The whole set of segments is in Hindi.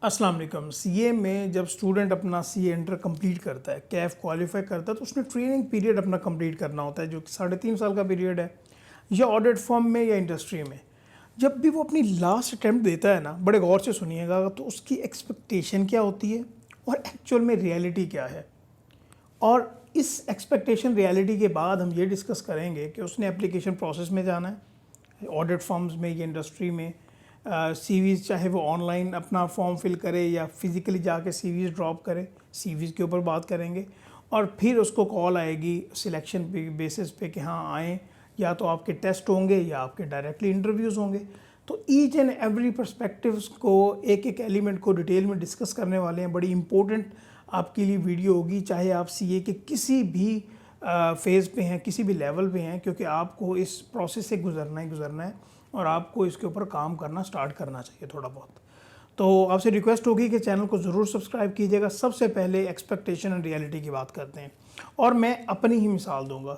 अस्सलाम वालेकुम। सीए में जब स्टूडेंट अपना सीए इंटर कंप्लीट करता है, कैफ क्वालिफाई करता है, तो उसने ट्रेनिंग पीरियड अपना कंप्लीट करना होता है जो कि 3.5 साल का पीरियड है, या ऑडिट फर्म में या इंडस्ट्री में। जब भी वो अपनी लास्ट अटैम्प्ट देता है ना, बड़े गौर से सुनिएगा, तो उसकी एक्सपेक्टेशन क्या होती है और एक्चुअल में रियलिटी क्या है। और इस एक्सपेक्टेशन रियलिटी के बाद हम ये डिस्कस करेंगे कि उसने एप्लीकेशन प्रोसेस में जाना है, ऑडिट फर्म्स में या इंडस्ट्री में। सीवीज़ चाहे वो ऑनलाइन अपना फॉर्म फिल करे या फिज़िकली जाके सीवीज़ ड्रॉप करे, सीवीज़ के ऊपर बात करेंगे। और फिर उसको कॉल आएगी सिलेक्शन बेसिस पे कि हाँ आएँ, या तो आपके टेस्ट होंगे या आपके डायरेक्टली इंटरव्यूज़ होंगे। तो ईच एंड एवरी पर्सपेक्टिव्स को, एक एक एलिमेंट को डिटेल में डिस्कस करने वाले हैं। बड़ी इंपॉर्टेंट आपके लिए वीडियो होगी, चाहे आप सीए के किसी भी फेज़ पे हैं, किसी भी लेवल पे हैं, क्योंकि आपको इस प्रोसेस से गुजरना ही गुजरना है और आपको इसके ऊपर काम करना स्टार्ट करना चाहिए थोड़ा बहुत। तो आपसे रिक्वेस्ट होगी कि चैनल को ज़रूर सब्सक्राइब कीजिएगा। सबसे पहले एक्सपेक्टेशन एंड रियलिटी की बात करते हैं और मैं अपनी ही मिसाल दूंगा।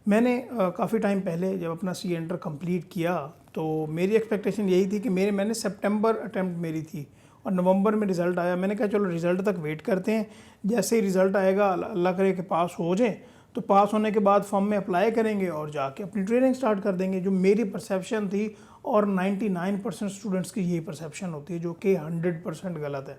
मैंने काफ़ी टाइम पहले जब अपना सी इंटर कंप्लीट किया तो मेरी एक्सपेक्टेशन यही थी कि मैंने सितंबर अटैम्प्ट मेरी थी और नवंबर में रिज़ल्ट आया। मैंने कहा चलो रिज़ल्ट तक वेट करते हैं, जैसे ही रिज़ल्ट आएगा अल्लाह करे कि पास हो जाए, तो पास होने के बाद फॉर्म में अप्लाई करेंगे और जाके अपनी ट्रेनिंग स्टार्ट कर देंगे। जो मेरी परसेप्शन थी और 99% स्टूडेंट्स की यही परसेप्शन होती है, जो कि 100% गलत है।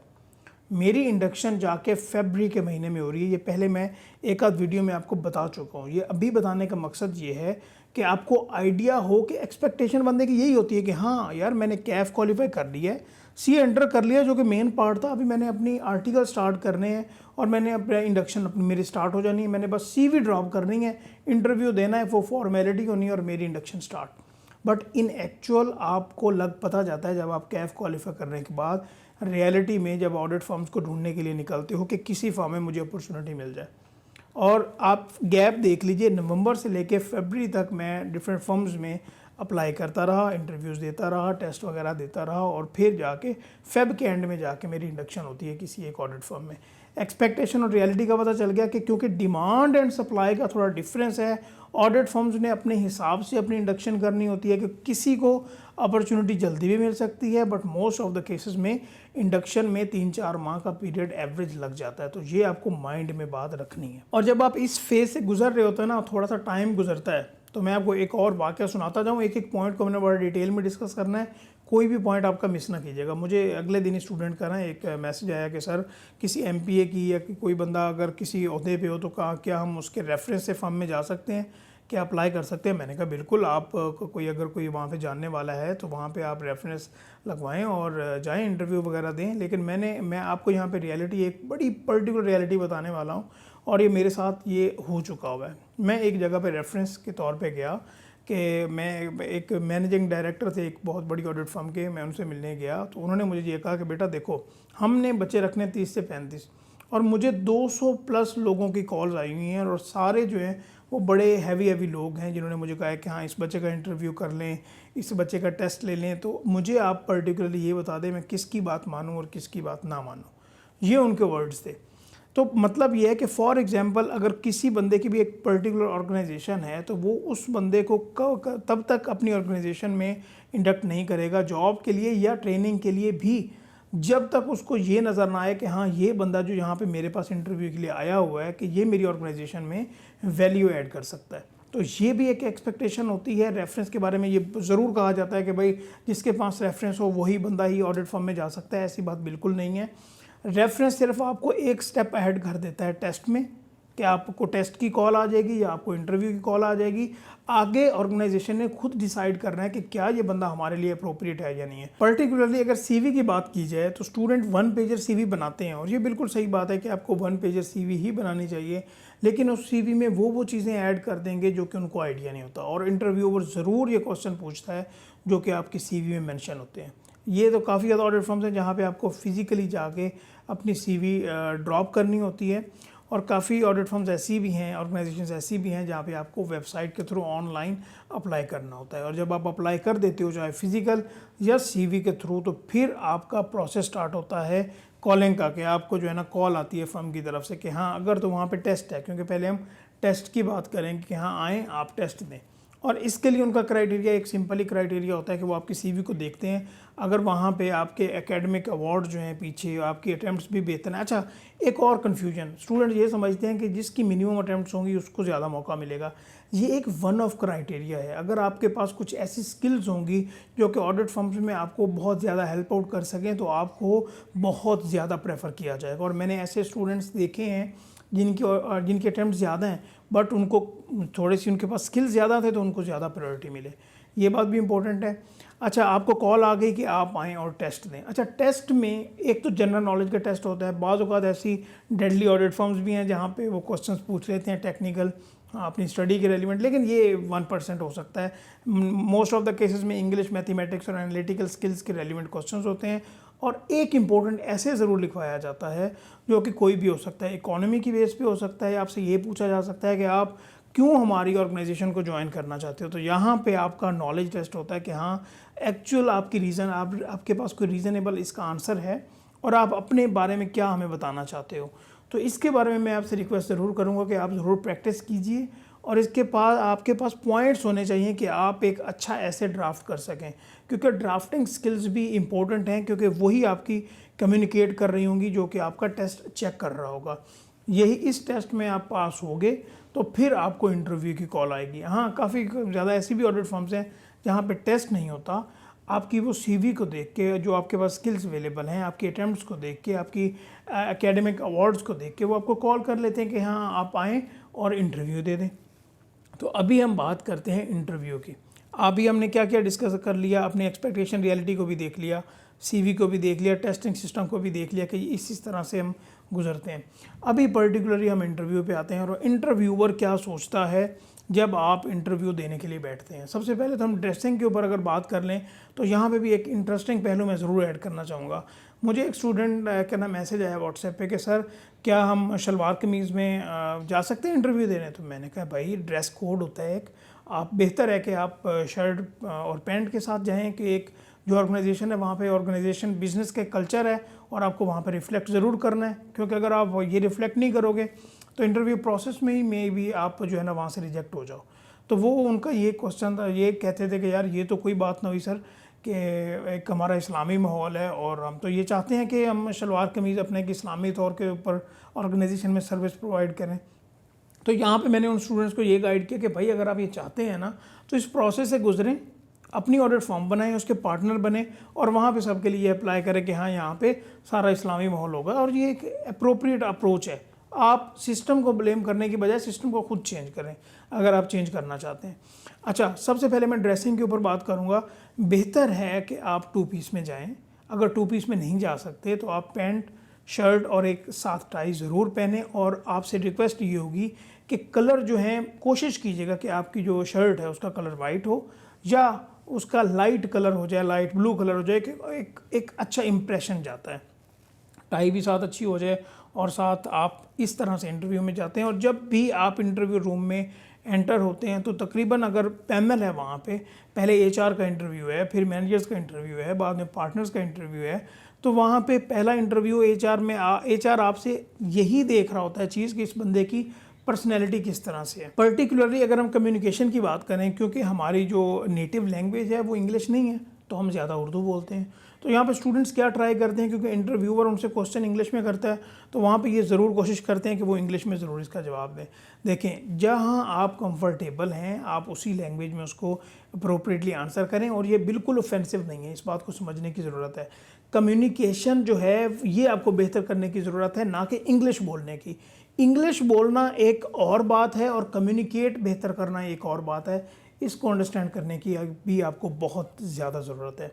मेरी इंडक्शन जाके फरवरी के महीने में हो रही है। ये पहले मैं एक आध वीडियो में आपको बता चुका हूँ। ये अभी बताने का मकसद ये है कि आपको आइडिया हो कि एक्सपेक्टेशन बंदे की यही होती है कि हाँ यार मैंने कैफ क्वालिफाई कर लिया है, सी एंटर कर लिया जो कि मेन पार्ट था। अभी मैंने अपनी आर्टिकल स्टार्ट करने हैं और मैंने अपना इंडक्शन अपनी मेरी स्टार्ट हो जानी है। मैंने बस सीवी ड्रॉप करनी है, इंटरव्यू देना है, वो फॉर्मेलिटी होनी है और मेरी induction start. But in actual आपको लग पता जाता है जब आप कैफ क्वालिफाई करने के बाद रियलिटी में जब ऑडिट फर्म्स को ढूंढने के लिए निकलते हो कि किसी फर्म में मुझे अपॉर्चुनिटी मिल जाए। और आप गैप देख लीजिए, नवंबर से लेके फरवरी तक मैं डिफरेंट फर्म्स में अप्लाई करता रहा, इंटरव्यूज़ देता रहा, टेस्ट वगैरह देता रहा और फिर जाके फेब के एंड में जाके मेरी इंडक्शन होती है किसी एक ऑडिट फर्म में। एक्सपेक्टेशन और रियलिटी का पता चल गया कि क्योंकि डिमांड एंड सप्लाई का थोड़ा डिफरेंस है, ऑडिट फर्म्स ने अपने हिसाब से अपनी इंडक्शन करनी होती है कि किसी को अपॉर्चुनिटी जल्दी भी मिल सकती है, but most of the cases में इंडक्शन में 3-4 माह का पीरियड एवरेज लग जाता है। तो ये आपको माइंड में बात रखनी है। और जब आप इस फेज से गुजर रहे होते हैं ना, थोड़ा सा टाइम गुजरता है, तो मैं आपको एक और वाक़या सुनाता जाऊँ। एक एक पॉइंट को मैंने बड़ा डिटेल में डिस्कस करना है, कोई भी पॉइंट आपका मिस ना कीजिएगा। मुझे अगले दिन ही स्टूडेंट का ना एक मैसेज आया कि सर किसी एमपीए की या कोई बंदा अगर किसी ओहदे पे हो तो क्या हम उसके रेफरेंस से फर्म में जा सकते हैं, क्या अप्लाई कर सकते हैं। मैंने कहा बिल्कुल, आप अगर कोई वहाँ पे जानने वाला है तो वहाँ पे आप रेफरेंस लगवाएं और जाएं, इंटरव्यू वगैरह दें। लेकिन मैं आपको यहाँ पे रियलिटी, एक बड़ी पर्टिकुलर रियलिटी बताने वाला हूँ और ये मेरे साथ ये हो चुका हुआ है। मैं एक जगह पे रेफरेंस के तौर पे गया कि मैं एक मैनेजिंग डायरेक्टर थे एक बहुत बड़ी ऑडिट फर्म के, मैं उनसे मिलने गया तो उन्होंने मुझे ये कहा कि बेटा देखो, हमने बच्चे रखने 30 से 35 और मुझे 200 प्लस लोगों की कॉल्स आई हुई हैं और सारे जो हैं वो बड़े हैवी लोग हैं जिन्होंने मुझे कहा है कि हाँ इस बच्चे का इंटरव्यू कर लें, इस बच्चे का टेस्ट ले लें। तो मुझे आप पर्टिकुलरली ये बता दें मैं किसकी बात मानूं और किसकी बात ना मानूं। ये उनके वर्ड्स थे। तो मतलब ये है कि फॉर एग्जांपल अगर किसी बंदे की भी एक पर्टिकुलर ऑर्गेनाइजेशन है तो वो उस बंदे को तब तक अपनी ऑर्गेनाइजेशन में इंडक्ट नहीं करेगा जॉब के लिए या ट्रेनिंग के लिए भी, जब तक उसको ये नज़र ना आए कि हाँ ये बंदा जो यहाँ पे मेरे पास इंटरव्यू के लिए आया हुआ है कि ये मेरी ऑर्गेनाइजेशन में वैल्यू ऐड कर सकता है। तो ये भी एक एक्सपेक्टेशन होती है। रेफरेंस के बारे में ये ज़रूर कहा जाता है कि भाई जिसके पास रेफरेंस हो वही बंदा ही ऑडिट फर्म में जा सकता है। ऐसी बात बिल्कुल नहीं है। रेफरेंस सिर्फ आपको एक स्टेप अहेड कर देता है टेस्ट में, कि आपको टेस्ट की कॉल आ जाएगी या आपको इंटरव्यू की कॉल आ जाएगी। आगे ऑर्गेनाइजेशन ने खुद डिसाइड करना है कि क्या ये बंदा हमारे लिए अप्रोप्रिएट है या नहीं है। पर्टिकुलरली अगर सीवी की बात की जाए तो स्टूडेंट 1 पेजर सीवी बनाते हैं और ये बिल्कुल सही बात है कि आपको 1 पेजर सीवी ही बनानी चाहिए, लेकिन उस सीवी में वो चीज़ें ऐड कर देंगे जो कि उनको आइडिया नहीं होता। और इंटरव्यूअर ज़रूर ये क्वेश्चन पूछता है जो कि आपकी सीवी में मैंशन होते हैं। ये तो काफ़ी ज़्यादा ऑडिट फर्म्स हैं जहाँ पे आपको फिज़िकली जाके अपनी सीवी ड्रॉप करनी होती है और काफ़ी ऑडिट फर्म्स ऐसी भी हैं, ऑर्गेनाइजेशंस ऐसी भी हैं जहाँ पे आपको वेबसाइट के थ्रू ऑनलाइन अप्लाई करना होता है। और जब आप अप्लाई कर देते हो चाहे फिज़िकल या सीवी के थ्रू, तो फिर आपका प्रोसेस स्टार्ट होता है कॉलिंग का, कि आपको जो है ना कॉल आती है फर्म की तरफ से कि हाँ अगर तो वहाँ पर टेस्ट है, क्योंकि पहले हम टेस्ट की बात करेंगे कि हाँ आएँ आप टेस्ट दें। और इसके लिए उनका क्राइटेरिया एक सिंपल ही क्राइटेरिया होता है कि वो आपकी सीवी को देखते हैं, अगर वहाँ पे आपके एकेडमिक अवार्ड जो हैं पीछे, आपकी अटैम्प्ट्स भी बेहतर हैं। अच्छा, एक और कन्फ्यूजन, स्टूडेंट ये समझते हैं कि जिसकी मिनिमम अटैम्प्ट्स होंगी उसको ज़्यादा मौका मिलेगा। ये एक वन ऑफ क्राइटेरिया है। अगर आपके पास कुछ ऐसी स्किल्स होंगी जो कि ऑडिट फर्म्स में आपको बहुत ज़्यादा हेल्प आउट कर सकें, तो आपको बहुत ज़्यादा प्रेफर किया जाएगा। और मैंने ऐसे स्टूडेंट्स देखे हैं जिनके अटैम्प्ट ज़्यादा हैं, बट उनको थोड़ी सी उनके पास स्किल्स ज़्यादा थे तो उनको ज़्यादा प्रायोरिटी मिले। ये बात भी इंपॉर्टेंट है। अच्छा, आपको कॉल आ गई कि आप आएँ और टेस्ट दें। अच्छा, टेस्ट में एक तो जनरल नॉलेज का टेस्ट होता है, बाज़ औक़ात ऐसी डेडली ऑडिट फर्म्स भी हैं जहाँ पे वो क्वेश्चंस पूछ लेते हैं टेक्निकल, अपनी स्टडी के रेलिवेंट, लेकिन ये 1% हो सकता है। मोस्ट ऑफ द केसेस में इंग्लिश, मैथमेटिक्स और एनालिटिकल स्किल्स के रेलिवेंट क्वेश्चंस होते हैं। और एक इम्पोर्टेंट ऐसे ज़रूर लिखवाया जाता है जो कि कोई भी हो सकता है, इकोनॉमी की बेस पे हो सकता है। आपसे ये पूछा जा सकता है कि आप क्यों हमारी ऑर्गेनाइजेशन को ज्वाइन करना चाहते हो। तो यहाँ पे आपका नॉलेज टेस्ट होता है कि हाँ, एक्चुअल आपकी रीज़न, आपके पास कोई रीज़नेबल इसका आंसर है और आप अपने बारे में क्या हमें बताना चाहते हो। तो इसके बारे में मैं आपसे रिक्वेस्ट ज़रूर करूँगा कि आप ज़रूर प्रैक्टिस कीजिए और इसके पास आपके पास पॉइंट्स होने चाहिए कि आप एक अच्छा ऐसे ड्राफ्ट कर सकें, क्योंकि ड्राफ्टिंग स्किल्स भी इम्पोर्टेंट हैं, क्योंकि वही आपकी कम्युनिकेट कर रही होंगी जो कि आपका टेस्ट चेक कर रहा होगा। यही इस टेस्ट में आप पास होगे तो फिर आपको इंटरव्यू की कॉल आएगी। हाँ, काफ़ी ज़्यादा ऐसी भी ऑडिट फर्म्स हैं जहाँ पे टेस्ट नहीं होता, आपकी वो सीवी को देख के, जो आपके पास स्किल्स अवेलेबल हैं, आपकी अटैम्प्ट्स को देख के, आपकी एकेडमिक अवार्ड्स को देख के वो आपको कॉल कर लेते हैं कि हाँ, आप आएँ और इंटरव्यू दे दें। तो अभी हम बात करते हैं इंटरव्यू की। अभी हमने क्या क्या डिस्कस कर लिया, अपनी एक्सपेक्टेशन रियलिटी को भी देख लिया, सीवी को भी देख लिया, टेस्टिंग सिस्टम को भी देख लिया कि इस तरह से हम गुजरते हैं। अभी पर्टिकुलरली हम इंटरव्यू पे आते हैं और इंटरव्यूअर क्या सोचता है जब आप इंटरव्यू देने के लिए बैठते हैं। सबसे पहले तो हम ड्रेसिंग के ऊपर अगर बात कर लें तो यहाँ पे भी एक इंटरेस्टिंग पहलू मैं ज़रूर ऐड करना चाहूँगा। मुझे एक स्टूडेंट का ना मैसेज आया व्हाट्सएप पे कि सर, क्या हम शलवार कमीज़ में जा सकते हैं इंटरव्यू देने। तो मैंने कहा भाई, ड्रेस कोड होता है एक, आप बेहतर है कि आप शर्ट और पैंट के साथ जाएँ, कि एक जो ऑर्गेनाइजेशन है वहाँ पे ऑर्गेनाइजेशन बिजनेस के कल्चर है और आपको वहाँ पे रिफ्लेक्ट ज़रूर करना है, क्योंकि अगर आप ये रिफ्लेक्ट नहीं करोगे तो इंटरव्यू प्रोसेस में ही मे भी आप जो है ना वहाँ से रिजेक्ट हो जाओ। तो वो उनका ये क्वेश्चन था, ये कहते थे कि यार ये तो कोई बात ना हुई सर, कि एक हमारा इस्लामी माहौल है और हम तो ये चाहते हैं कि हम शलवार कमीज़ अपने एक इस्लामी तौर के ऊपर ऑर्गेनाइजेशन में सर्विस प्रोवाइड करें। तो यहाँ पे मैंने उन स्टूडेंट्स को ये गाइड किया कि भाई, अगर आप ये चाहते हैं ना तो इस प्रोसेस से गुजरें, अपनी ऑडिट फॉर्म बनाएं, उसके पार्टनर बने और वहाँ पे सबके लिए अप्लाई करें कि हाँ, यहाँ पे सारा इस्लामी माहौल होगा। और ये एक अप्रोप्रिएट अप्रोच है। आप सिस्टम को ब्लेम करने की बजाय सिस्टम को खुद चेंज करें अगर आप चेंज करना चाहते हैं। अच्छा, सबसे पहले मैं ड्रेसिंग के ऊपर बात करूँगा। बेहतर है कि आप 2 पीस में जाएँ। अगर 2 पीस में नहीं जा सकते तो आप पैंट, शर्ट और एक साथ टाई ज़रूर पहने। और आपसे रिक्वेस्ट ये होगी कि कलर जो है, कोशिश कीजिएगा कि आपकी जो शर्ट है उसका कलर वाइट हो या उसका लाइट कलर हो जाए, लाइट ब्लू कलर हो जाए, कि एक अच्छा इंप्रेशन जाता है। टाई भी साथ अच्छी हो जाए और साथ आप इस तरह से इंटरव्यू में जाते हैं। और जब भी आप इंटरव्यू रूम में एंटर होते हैं तो तकरीबन, अगर पैनल है वहाँ पे, पहले एचआर का इंटरव्यू है, फिर मैनेजर्स का इंटरव्यू है, बाद में पार्टनर्स का इंटरव्यू है, तो वहाँ पे पहला इंटरव्यू एचआर आपसे यही देख रहा होता है चीज़ कि इस बंदे की पर्सनैलिटी किस तरह से है। पर्टिकुलरली अगर हम कम्युनिकेशन की बात करें, क्योंकि हमारी जो नेटिव लैंग्वेज है वो इंग्लिश नहीं है, तो हम ज़्यादा उर्दू बोलते हैं। तो यहाँ पे स्टूडेंट्स क्या ट्राई करते हैं, क्योंकि इंटरव्यूअर उनसे क्वेश्चन इंग्लिश में करता है, तो वहाँ पे ये ज़रूर कोशिश करते हैं कि वो इंग्लिश में ज़रूर इसका जवाब दें। देखें, जहाँ आप कंफर्टेबल हैं आप उसी लैंग्वेज में उसको अप्रोप्रिएटली आंसर करें। और ये बिल्कुल ऑफेंसिव नहीं है, इस बात को समझने की ज़रूरत है। कम्युनिकेशन जो है ये आपको बेहतर करने की ज़रूरत है, ना कि इंग्लिश बोलने की। इंग्लिश बोलना एक और बात है और कम्युनिकेट बेहतर करना एक और बात है। इसको अंडरस्टैंड करने की भी आपको बहुत ज़्यादा ज़रूरत है।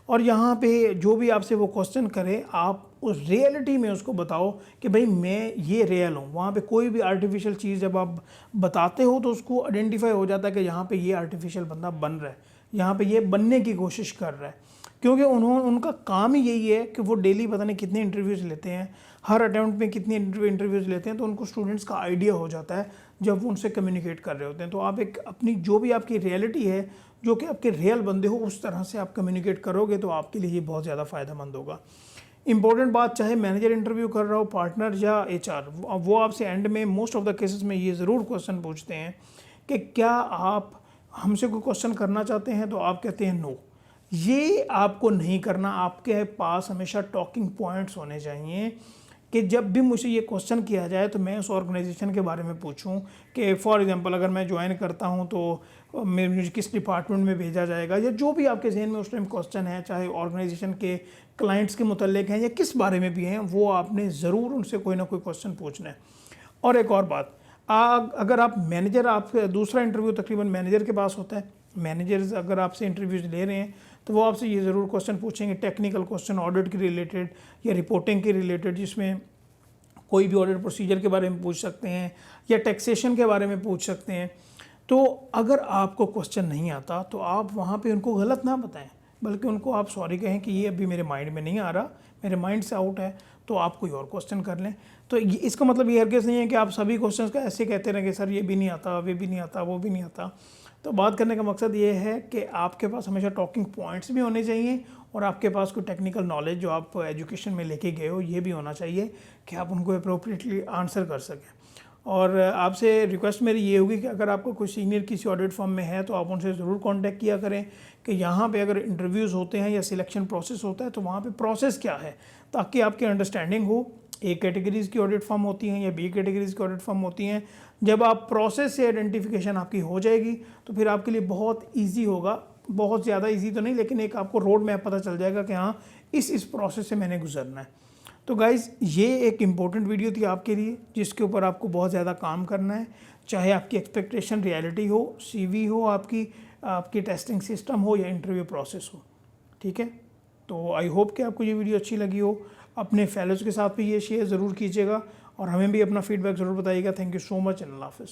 और यहाँ पे जो भी आपसे वो क्वेश्चन करे, आप उस रियलिटी में उसको बताओ कि भाई मैं ये रियल हूँ। वहाँ पे कोई भी आर्टिफिशियल चीज़ जब आप बताते हो तो उसको आइडेंटिफाई हो जाता है कि यहाँ पे ये आर्टिफिशियल बंदा बन रहा है, यहाँ पे ये बनने की कोशिश कर रहा है। क्योंकि उनका काम ही यही है कि वो डेली पता नहीं कितने इंटरव्यूज़ लेते हैं, हर अटैम्प्ट में कितने इंटरव्यूज़ लेते हैं, तो उनको स्टूडेंट्स का आइडिया हो जाता है जब वो उनसे कम्युनिकेट कर रहे होते हैं। तो आप एक अपनी जो भी आपकी रियलिटी है, जो कि आपके रियल बंदे हो, उस तरह से आप कम्युनिकेट करोगे तो आपके लिए ये बहुत ज़्यादा फ़ायदेमंद होगा। इंपॉर्टेंट बात, चाहे मैनेजर इंटरव्यू कर रहा हो, पार्टनर या एचआर, वो आपसे एंड में मोस्ट ऑफ द केसेस में ये ज़रूर क्वेश्चन पूछते हैं कि क्या आप हमसे कोई क्वेश्चन करना चाहते हैं तो आप कहते हैं नो। ये आपको नहीं करना। आपके पास हमेशा टॉकिंग पॉइंट्स होने चाहिए कि जब भी मुझे ये क्वेश्चन किया जाए तो मैं उस ऑर्गेनाइजेशन के बारे में पूछूं कि फॉर एग्जांपल अगर मैं ज्वाइन करता हूं तो मुझे किस डिपार्टमेंट में भेजा जाएगा, या जो भी आपके जहन में उस टाइम क्वेश्चन है, चाहे ऑर्गेनाइजेशन के क्लाइंट्स के मुतल्लिक हैं या किस बारे में भी हैं, वो आपने ज़रूर उनसे कोई ना कोई क्वेश्चन पूछना है। और एक और बात, अगर आप मैनेजर, आप दूसरा इंटरव्यू तकरीबन मैनेजर के पास होता है, मैनेजर्स अगर आपसे इंटरव्यूज ले रहे हैं तो वो आपसे ये ज़रूर क्वेश्चन पूछेंगे, टेक्निकल क्वेश्चन ऑडिट के रिलेटेड या रिपोर्टिंग के रिलेटेड, जिसमें कोई भी ऑडिट प्रोसीजर के बारे में पूछ सकते हैं या टैक्सेशन के बारे में पूछ सकते हैं। तो अगर आपको क्वेश्चन नहीं आता तो आप वहाँ पे उनको गलत ना बताएं, बल्कि उनको आप सॉरी कहें कि ये अभी मेरे माइंड में नहीं आ रहा, मेरे माइंड से आउट है, तो आप कोई और क्वेश्चन कर लें। तो इसका मतलब ये हरगिज़ नहीं है कि आप सभी क्वेश्चन का ऐसे कहते रहें कि सर ये भी नहीं आता, वे भी नहीं आता, वो भी नहीं आता। तो बात करने का मकसद ये है कि आपके पास हमेशा टॉकिंग पॉइंट्स भी होने चाहिए और आपके पास कोई टेक्निकल नॉलेज जो आप एजुकेशन में लेके गए हो ये भी होना चाहिए कि आप उनको अप्रोप्रिएटली आंसर कर सकें। और आपसे रिक्वेस्ट मेरी ये होगी कि अगर आपको कोई सीनियर किसी ऑडिट फर्म में है तो आप उनसे ज़रूर कांटेक्ट किया करें कि यहाँ पे अगर इंटरव्यूज़ होते हैं या सिलेक्शन प्रोसेस होता है तो वहाँ पे प्रोसेस क्या है, ताकि आपकी अंडरस्टैंडिंग हो। ए कैटेगरीज़ की ऑडिट फर्म होती हैं या बी कैटेगरीज़ की ऑडिट फर्म होती हैं। जब आप प्रोसेस से आइडेंटिफिकेशन आपकी हो जाएगी तो फिर आपके लिए बहुत ईजी होगा, बहुत ज़्यादा ईजी तो नहीं, लेकिन एक आपको रोड मैप पता चल जाएगा कि हाँ इस प्रोसेस से मैंने गुजरना है। तो गाइज़ ये एक इम्पोर्टेंट वीडियो थी आपके लिए, जिसके ऊपर आपको बहुत ज़्यादा काम करना है, चाहे आपकी एक्सपेक्टेशन रियलिटी हो, सीवी हो, आपकी टेस्टिंग सिस्टम हो या इंटरव्यू प्रोसेस हो। ठीक है, तो आई होप कि आपको ये वीडियो अच्छी लगी हो। अपने फेलोज़ के साथ भी ये शेयर ज़रूर कीजिएगा और हमें भी अपना फीडबैक ज़रूर बताइएगा। Thank you so much and Allah हाफ़िज़।